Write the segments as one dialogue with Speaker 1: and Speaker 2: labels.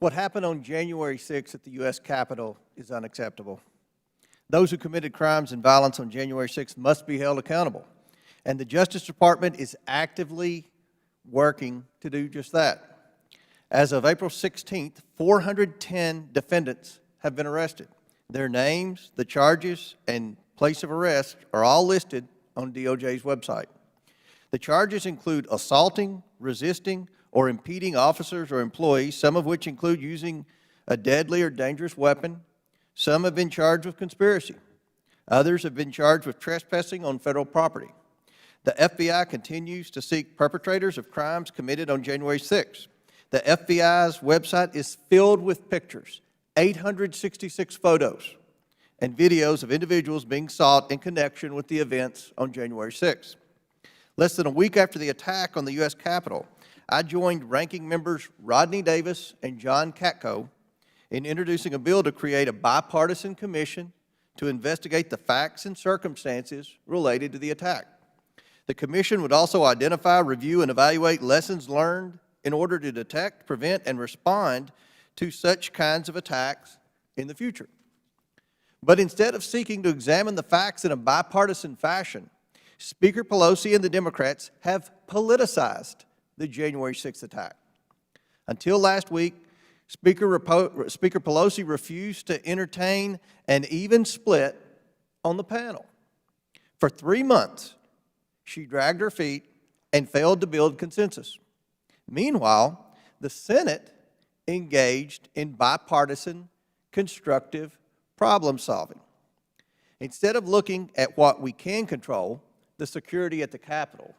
Speaker 1: What happened on January 6th at the U.S. Capitol is unacceptable. Those who committed crimes and violence on January 6th must be held accountable, and the Justice Department is actively working to do just that. As of April 16th, 410 defendants have been arrested. Their names, the charges, and place of arrest are all listed on DOJ's website. The charges include assaulting, resisting, or impeding officers or employees, some of which include using a deadly or dangerous weapon. Some have been charged with conspiracy. Others have been charged with trespassing on federal property. The FBI continues to seek perpetrators of crimes committed on January 6th. The FBI's website is filled with pictures, 866 photos, and videos of individuals being sought in connection with the events on January 6th. Less than a week after the attack on the U.S. Capitol, I joined ranking members Rodney Davis and John Katko in introducing a bill to create a bipartisan commission to investigate the facts and circumstances related to the attack. The commission would also identify, review, and evaluate lessons learned in order to detect, prevent, and respond to such kinds of attacks in the future. But instead of seeking to examine the facts in a bipartisan fashion, Speaker Pelosi and the Democrats have politicized the January 6th attack. Until last week, Speaker Pelosi refused to entertain an even split on the panel. For 3 months, she dragged her feet and failed to build consensus. Meanwhile, the Senate engaged in bipartisan, constructive problem solving. Instead of looking at what we can control, the security at the Capitol,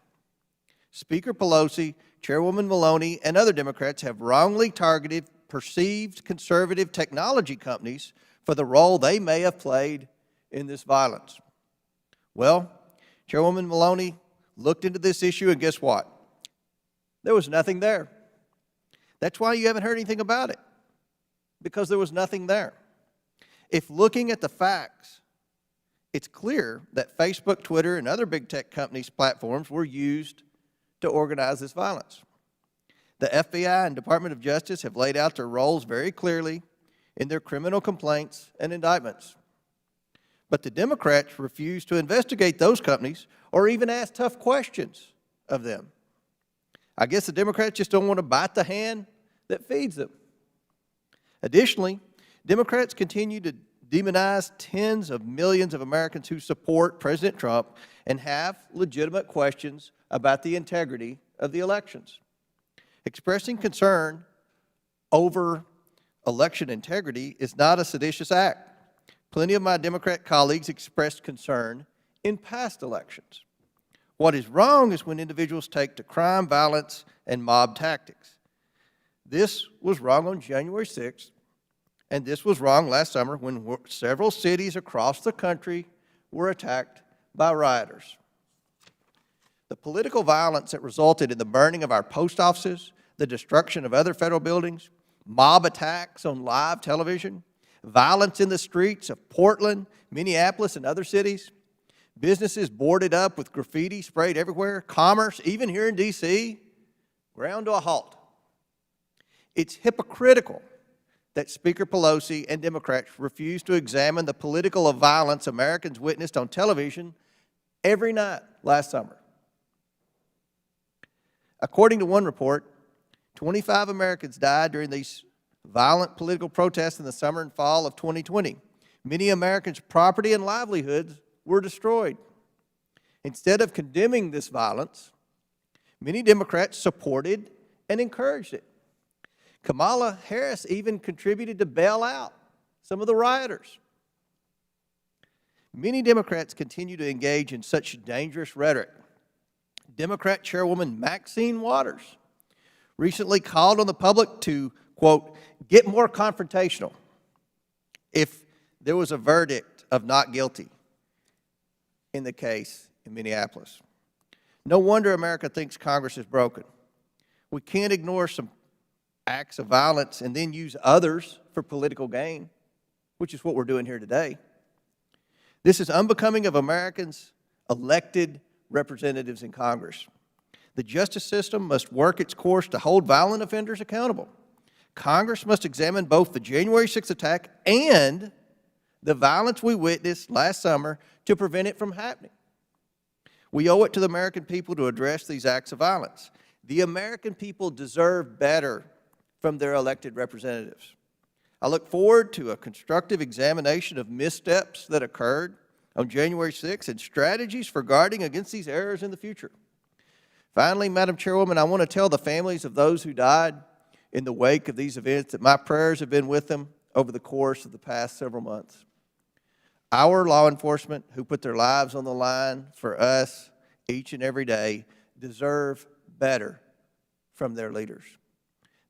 Speaker 1: Speaker Pelosi, Chairwoman Maloney, and other Democrats have wrongly targeted perceived conservative technology companies for the role they may have played in this violence. Well, Chairwoman Maloney looked into this issue, and guess what? There was nothing there. That's why you haven't heard anything about it, because there was nothing there. If looking at the facts, it's clear that Facebook, Twitter, and other big tech companies' platforms were used to organize this violence. The FBI and Department of Justice have laid out their roles very clearly in their criminal complaints and indictments. But the Democrats refuse to investigate those companies or even ask tough questions of them. I guess the Democrats just don't want to bite the hand that feeds them. Additionally, Democrats continue to demonize tens of millions of Americans who support President Trump and have legitimate questions about the integrity of the elections. Expressing concern over election integrity is not a seditious act. Plenty of my Democrat colleagues expressed concern in past elections. What is wrong is when individuals take to crime, violence, and mob tactics. This was wrong on January 6th, and this was wrong last summer when several cities across the country were attacked by rioters. The political violence that resulted in the burning of our post offices, the destruction of other federal buildings, mob attacks on live television, violence in the streets of Portland, Minneapolis, and other cities, businesses boarded up with graffiti sprayed everywhere, commerce, even here in D.C., ground to a halt. It's hypocritical that Speaker Pelosi and Democrats refuse to examine the political violence Americans witnessed on television every night last summer. According to one report, 25 Americans died during these violent political protests in the summer and fall of 2020. Many Americans' property and livelihoods were destroyed. Instead of condemning this violence, many Democrats supported and encouraged it. Kamala Harris even contributed to bail out some of the rioters. Many Democrats continue to engage in such dangerous rhetoric. Democrat Chairwoman Maxine Waters recently called on the public to, quote, get more confrontational if there was a verdict of not guilty in the case in Minneapolis. No wonder America thinks Congress is broken. We can't ignore some acts of violence and then use others for political gain, which is what we're doing here today. This is unbecoming of Americans' elected representatives in Congress. The justice system must work its course to hold violent offenders accountable. Congress must examine both the January 6th attack and the violence we witnessed last summer to prevent it from happening. We owe it to the American people to address these acts of violence. The American people deserve better from their elected representatives. I look forward to a constructive examination of missteps that occurred on January 6th and strategies for guarding against these errors in the future. Finally, Madam Chairwoman, I want to tell the families of those who died in the wake of these events that my prayers have been with them over the course of the past several months. Our law enforcement, who put their lives on the line for us each and every day, deserve better from their leaders.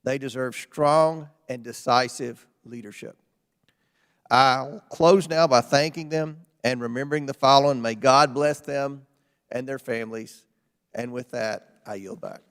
Speaker 1: They deserve strong and decisive leadership. I'll close now by thanking them and remembering the following. May God bless them and their families. And with that, I yield back.